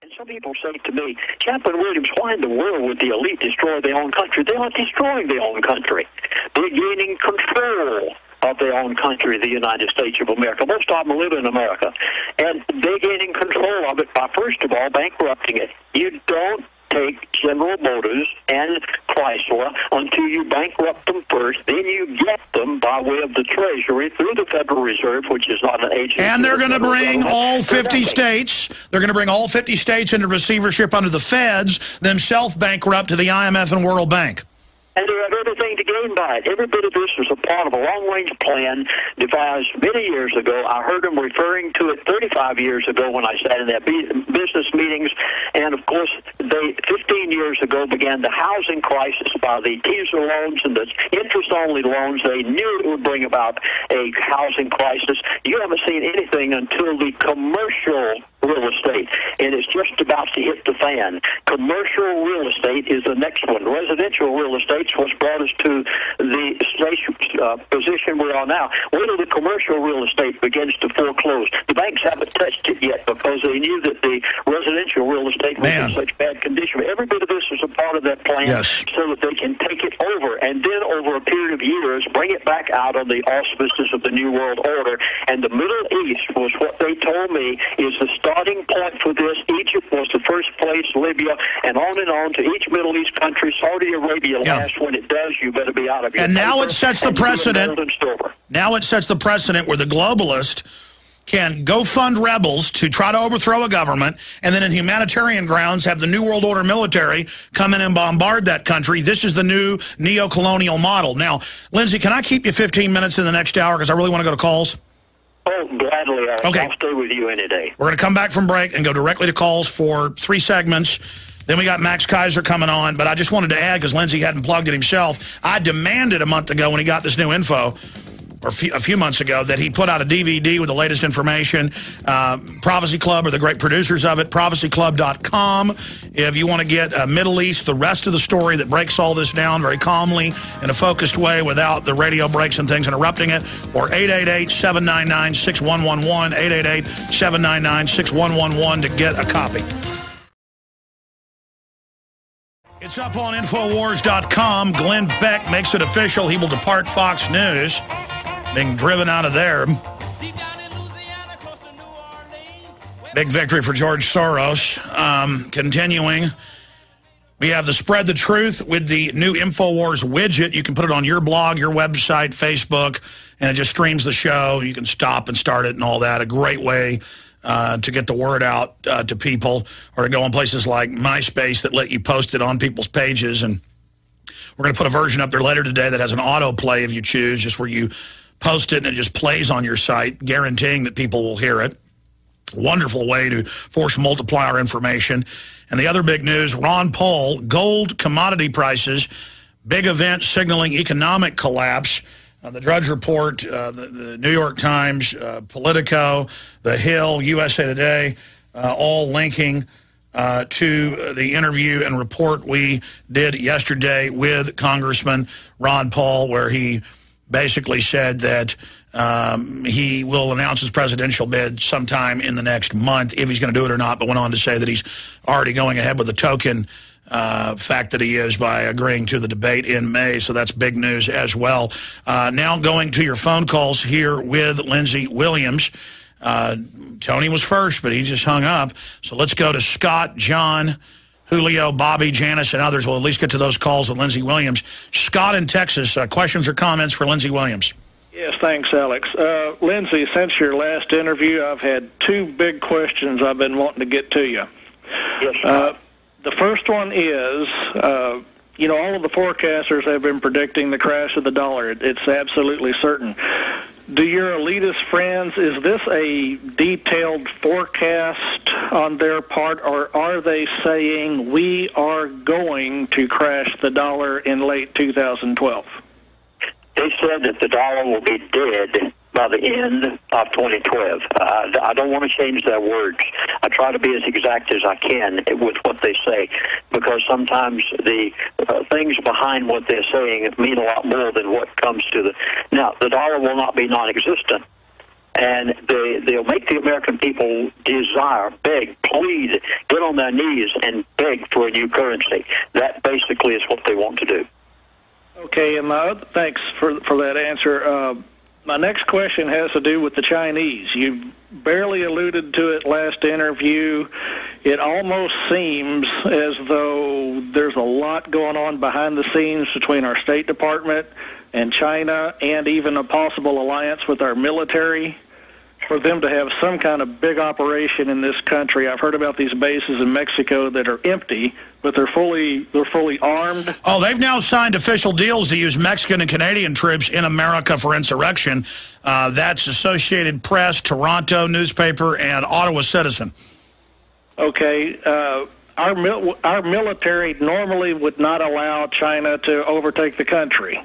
And some people say to me, Chaplain Williams, why in the world would the elite destroy their own country? They aren't destroying their own country. They're gaining control of their own country, the United States of America. Most of them live in America. And they're gaining control of it by, first of all, bankrupting it. You don't take General Motors and Chrysler until you bankrupt them first. Then you get them by way of the Treasury through the Federal Reserve, which is not an agency. And they're going to bring all 50 states. They're going to bring all 50 states into receivership under the feds, themselves bankrupt to the IMF and World Bank. And they have everything to gain by it. Every bit of this was a part of a long-range plan devised many years ago. I heard them referring to it 35 years ago when I sat in their business meetings. And, of course, they 15 years ago began the housing crisis by the teaser loans and the interest-only loans. They knew it would bring about a housing crisis. You haven't seen anything until the commercial real estate, and it's just about to hit the fan. Commercial real estate is the next one. Residential real estate is what's brought us to the position we're on now. Wait till the commercial real estate begins to foreclose. The banks haven't touched it yet because they knew that the residential real estate was in such bad condition. Every bit of this is a part of that plan so that they can take it over, and then over a period of years, bring it back out of the auspices of the New World Order. And the Middle East was what they told me is the starting point for this. Egypt was the first place, Libya, and on to each Middle East country. Saudi Arabia last. When it does, you better be out of your And now it sets the precedent. Now it sets the precedent where the globalist can go fund rebels to try to overthrow a government, and then in humanitarian grounds have the New World Order military come in and bombard that country. This is the new neo-colonial model. Now, Lindsey, can I keep you 15 minutes in the next hour because I really want to go to calls? Oh, gladly. Okay. I'll stay with you any day. We're going to come back from break and go directly to calls for 3 segments. Then we got Max Kaiser coming on, but I just wanted to add, because Lindsey hadn't plugged it himself, I demanded a month ago when he got this new info, or a few months ago, that he put out a DVD with the latest information. Prophecy Club are the great producers of it, prophecyclub.com. If you want to get Middle East, the rest of the story that breaks all this down very calmly in a focused way without the radio breaks and things interrupting it, or 888-799-6111, 888-799-6111 to get a copy. It's up on Infowars.com. Glenn Beck makes it official. He will depart Fox News, being driven out of there. Big victory for George Soros. Continuing, we have the Spread the Truth with the new Infowars widget. You can put it on your blog, your website, Facebook, and it just streams the show. You can stop and start it and all that. A great way to get the word out to people, or to go on places like MySpace that let you post it on people's pages. And we're going to put a version up there later today that has an autoplay if you choose, just where you post it and it just plays on your site, guaranteeing that people will hear it. Wonderful way to force multiply our information. And the other big news, Ron Paul, gold commodity prices, big event signaling economic collapse. The Drudge Report, the New York Times, Politico, The Hill, USA Today, all linking to the interview and report we did yesterday with Congressman Ron Paul, where he basically said that he will announce his presidential bid sometime in the next month, if he's going to do it or not, but went on to say that he's already going ahead with the token fact that he is by agreeing to the debate in May. So that's big news as well. Now going to your phone calls here with Lindsey Williams. Tony was first, but he just hung up. So let's go to Scott, John, Julio, Bobby, Janice, and others. We'll at least get to those calls with Lindsey Williams. Scott in Texas, questions or comments for Lindsey Williams? Yes, thanks, Alex. Lindsey, since your last interview, I've had 2 big questions I've been wanting to get to you. Yes, the first one is, all of the forecasters have been predicting the crash of the dollar. It's absolutely certain. Do your elitist friends, is this a detailed forecast on their part, or are they saying we are going to crash the dollar in late 2012? They said that the dollar will be dead by the end of 2012. I don't want to change their words. I try to be as exact as I can with what they say, because sometimes the things behind what they're saying mean a lot more than what comes to the... Now, the dollar will not be non-existent. and they'll make the American people desire, beg, plead, get on their knees and beg for a new currency. That basically is what they want to do. Okay, and thanks for that answer. My next question has to do with the Chinese. You barely alluded to it last interview. It almost seems as though there's a lot going on behind the scenes between our State Department and China, and even a possible alliance with our military for them to have some kind of big operation in this country. I've heard about these bases in Mexico that are empty, but they're fully armed. Oh, they've now signed official deals to use Mexican and Canadian troops in America for insurrection. That's Associated Press, Toronto newspaper, and Ottawa Citizen. Okay. Our military normally would not allow China to overtake the country.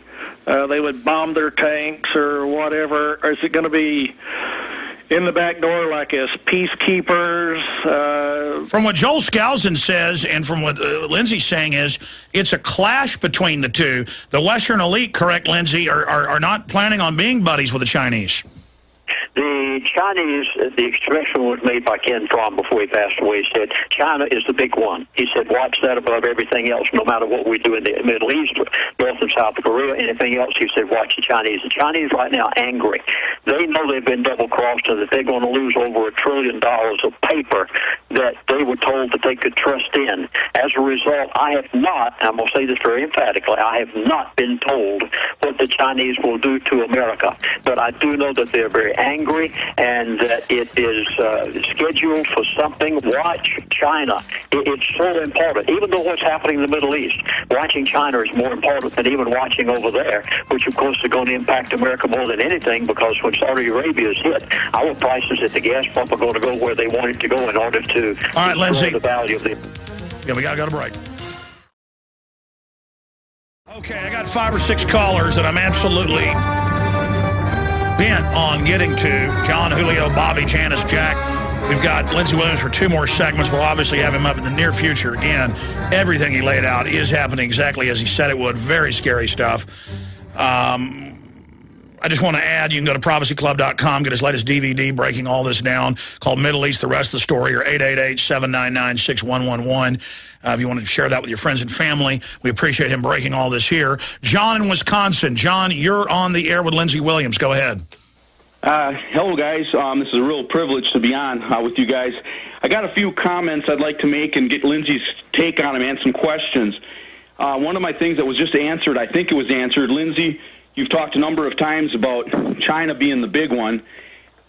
They would bomb their tanks or whatever. Or is it going to be in the back door like as peacekeepers? From what Joel Skousen says and from what Lindsay's saying is, it's a clash between the two. The Western elite, correct, Lindsay, are not planning on being buddies with the Chinese. The Chinese, the expression was made by Ken Fromm before he passed away. He said, China is the big one. He said, watch that above everything else, no matter what we do in the Middle East, North and South Korea, anything else. He said, watch the Chinese. The Chinese right now are angry. They know they've been double-crossed and that they're going to lose over $1 trillion of paper that they were told that they could trust in. As a result, I have not, and I'm going to say this very emphatically, I have not been told what the Chinese will do to America. But I do know that they're very angry and that it is scheduled for something. Watch China. It's so important. Even though what's happening in the Middle East, watching China is more important than even watching over there, which of course is going to impact America more than anything, because when Saudi Arabia is hit, our prices at the gas pump are going to go where they want it to go in order to all right, Lindsay, the value of the... Yeah, we got to go to break. Okay, I got 5 or 6 callers that I'm absolutely bent on getting to. John, Julio, Bobby, Janice, Jack. We've got Lindsey Williams for 2 more segments. We'll obviously have him up in the near future. Again, everything he laid out is happening exactly as he said it would. Very scary stuff. I just want to add, you can go to prophecyclub.com, get his latest DVD breaking all this down, called Middle East, The Rest of the Story, or 888-799-6111. If you want to share that with your friends and family, we appreciate him breaking all this here. John in Wisconsin. John, you're on the air with Lindsey Williams. Go ahead. Hello, guys. This is a real privilege to be on with you guys. I got a few comments I'd like to make and get Lindsey's take on them and some questions. One of my things that was just answered, I think it was answered, Lindsey, you've talked a number of times about China being the big one.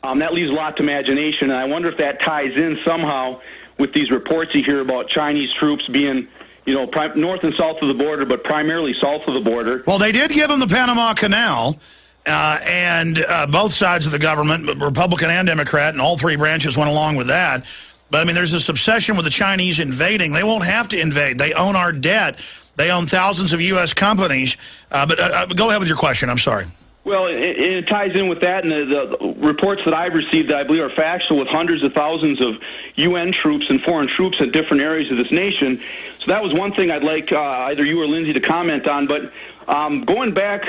That leaves a lot to imagination, and I wonder if that ties in somehow with these reports you hear about Chinese troops being, north and south of the border, but primarily south of the border. Well, they did give them the Panama Canal, and both sides of the government, Republican and Democrat, and all 3 branches went along with that. But, I mean, there's this obsession with the Chinese invading. They won't have to invade. They own our debt. They own thousands of U.S. companies. But go ahead with your question. I'm sorry. Well, it ties in with that, and the reports that I've received that I believe are factual, with hundreds of thousands of UN troops and foreign troops at different areas of this nation. So that was one thing I'd like either you or Lindsey to comment on. But going back,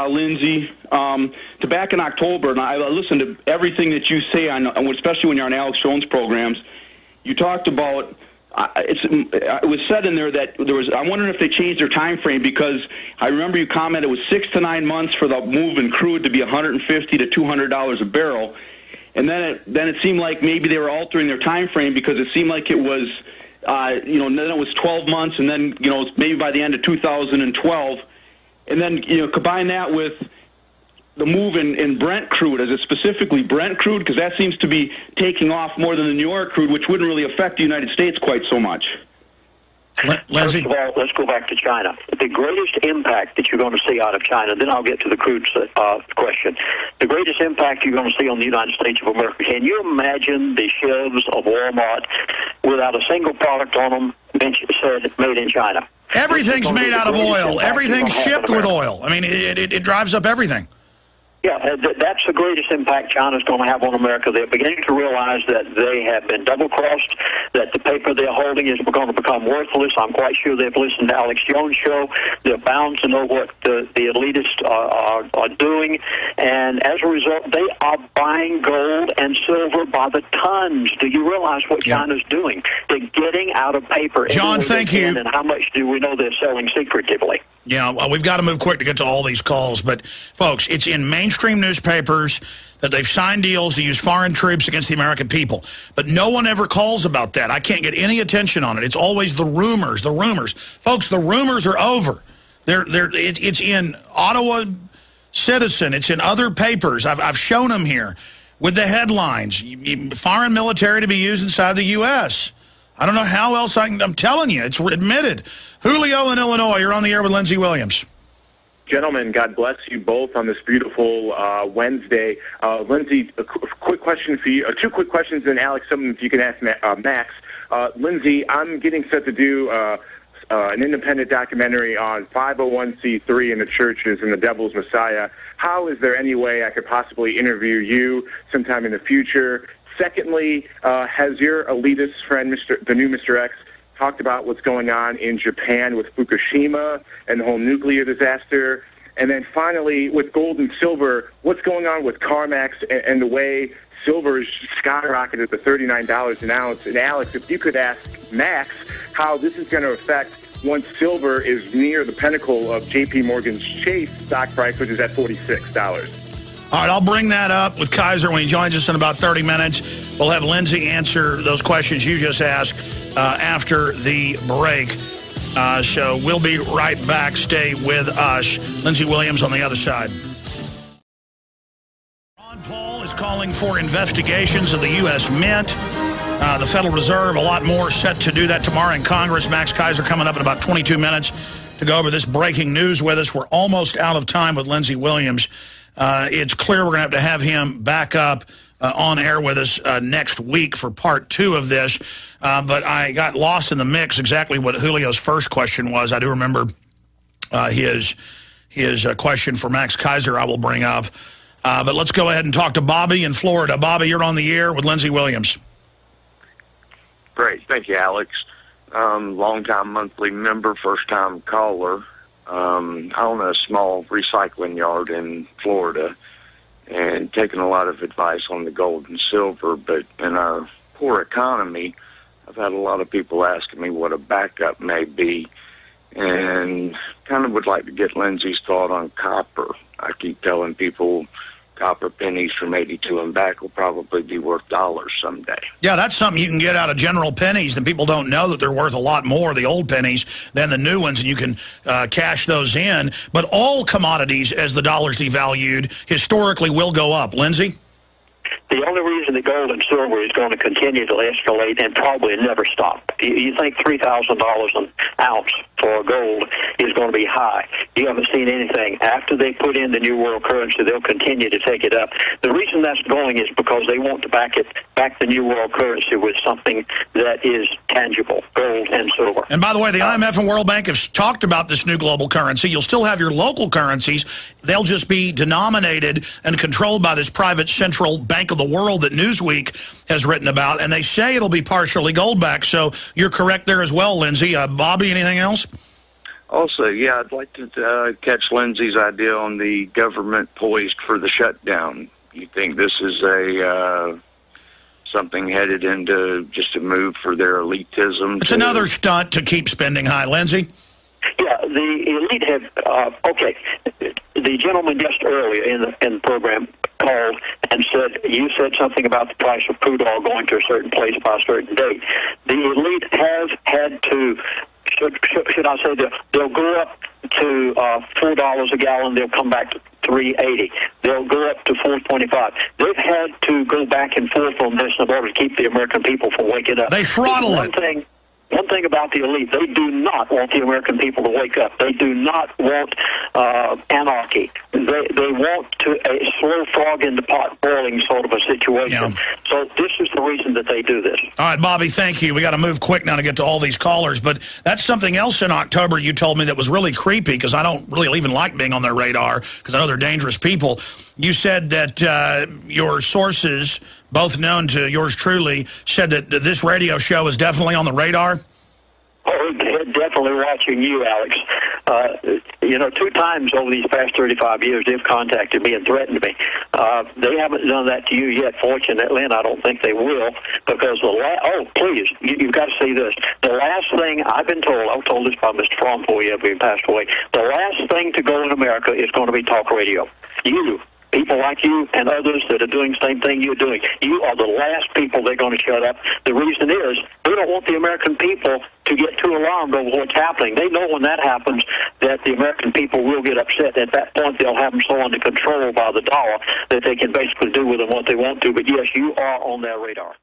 Lindsey, to back in October, and I listened to everything that you say, especially when you're on Alex Jones programs, you talked about... it was said in there that I'm wondering if they changed their time frame, because I remember you commented it was 6 to 9 months for the move in crude to be $150 to $200 a barrel, and then it seemed like maybe they were altering their time frame, because it seemed like it was then it was 12 months, and then maybe by the end of 2012, and then combine that with the move in Brent crude. Is it specifically Brent crude? Because that seems to be taking off more than the New York crude, which wouldn't really affect the United States quite so much. First of all, let's go back to China. The greatest impact that you're going to see out of China, then I'll get to the crude question. The greatest impact you're going to see on the United States of America. Can you imagine the shelves of Walmart without a single product on them said made in China? Everything's made out of oil. Everything's shipped with oil. I mean, it drives up everything. Yeah, that's the greatest impact China's going to have on America. They're beginning to realize that they have been double-crossed, that the paper they're holding is going to become worthless. I'm quite sure they've listened to Alex Jones' show. They're bound to know what the elitists are doing. And as a result, they are buying gold and silver by the tons. Do you realize what China's doing? They're getting out of paper. John, thank you. And how much do we know they're selling secretively? Yeah, we've got to move quick to get to all these calls. But, folks, it's in mainstream newspapers that they've signed deals to use foreign troops against the American people. But no one ever calls about that. I can't get any attention on it. It's always the rumors, the rumors. Folks, the rumors are over. It's in Ottawa Citizen. It's in other papers. I've shown them here with the headlines. Foreign military to be used inside the U.S. I don't know how else I'm telling you. It's admitted. Julio in Illinois, you're on the air with Lindsey Williams. Gentlemen, God bless you both on this beautiful Wednesday. Lindsey, a quick question for you. Two quick questions, and Alex, something if you can ask Max. Lindsey, I'm getting set to do an independent documentary on 501c3 in the churches and the Devil's Messiah. How is there any way I could possibly interview you sometime in the future? Secondly, has your elitist friend, the new Mr. X, talked about what's going on in Japan with Fukushima and the whole nuclear disaster? And then finally, with gold and silver, what's going on with CarMax and the way silver is skyrocketed to $39 an ounce? And Alex, if you could ask Max how this is going to affect once silver is near the pinnacle of J.P. Morgan's Chase stock price, which is at $46. All right, I'll bring that up with Kaiser when he joins us in about 30 minutes. We'll have Lindsey answer those questions you just asked after the break. So we'll be right back. Stay with us. Lindsey Williams on the other side. Ron Paul is calling for investigations of the U.S. Mint, the Federal Reserve, a lot more set to do that tomorrow in Congress. Max Kaiser coming up in about 22 minutes to go over this breaking news with us. We're almost out of time with Lindsey Williams. It's clear we're going to have him back up on air with us next week for part 2 of this. But I got lost in the mix exactly what Julio's first question was. I do remember his question for Max Kaiser I will bring up. But let's go ahead and talk to Bobby in Florida. Bobby, you're on the air with Lindsey Williams. Great. Thank you, Alex. Long-time monthly member, first-time caller. I own a small recycling yard in Florida and taking a lot of advice on the gold and silver, but in our poor economy, I've had a lot of people asking me what a backup may be, and kind of would like to get Lindsey's thought on copper. I keep telling people copper pennies from 82 and back will probably be worth dollars someday. Yeah, that's something you can get out of general pennies, and people don't know that they're worth a lot more, the old pennies, than the new ones, and you can cash those in. But all commodities, as the dollar's devalued, historically will go up. Lindsey? The only reason that gold and silver is going to continue to escalate and probably never stop. You think $3,000 an ounce for gold is going to be high. You haven't seen anything. After they put in the new world currency, they'll continue to take it up. The reason that's going is because they want to back the new world currency with something that is tangible, gold and silver. And by the way, the IMF and World Bank have talked about this new global currency. You'll still have your local currencies. They'll just be denominated and controlled by this private central bank of the world that Newsweek has written about, and they say it'll be partially gold-backed. So you're correct there as well, Lindsey. Bobby, anything else? Also, yeah, I'd like to catch Lindsey's idea on the government poised for the shutdown. You think this is something headed into just a move for their elitism? It's another stunt to keep spending high. Lindsey? Yeah, the elite have, okay, the gentleman just earlier in the program called and said, you said something about the price of crude oil going to a certain place by a certain date. The elite have had to, should I say, they'll go up to $4 a gallon, they'll come back to $3.80. They'll go up to $4.25. They've had to go back and forth on this in order to keep the American people from waking up. They throttle it. one thing about the elite, they do not want the American people to wake up. They do not want anarchy. They want to a slow frog in the pot boiling sort of a situation. Yeah. So this is the reason that they do this. All right, Bobby, thank you. We got to move quick now to get to all these callers. But that's something else in October you told me that was really creepy, because I don't really even like being on their radar because I know they're dangerous people. You said that your sources, both known to yours truly, said that this radio show is definitely on the radar. Oh, they're definitely watching you, Alex. 2 times over these past 35 years, they've contacted me and threatened me. They haven't done that to you yet, fortunately, and I don't think they will, because please, you've got to see this. The last thing I've been told, I was told this by Mr. Fromm before he passed away, the last thing to go in America is going to be talk radio. People like you and others that are doing the same thing you're doing, you are the last people they're going to shut up. The reason is they don't want the American people to get too alarmed over what's happening. They know when that happens that the American people will get upset. At that point, they'll have them so under control by the dollar that they can basically do with them what they want to. But yes, you are on their radar.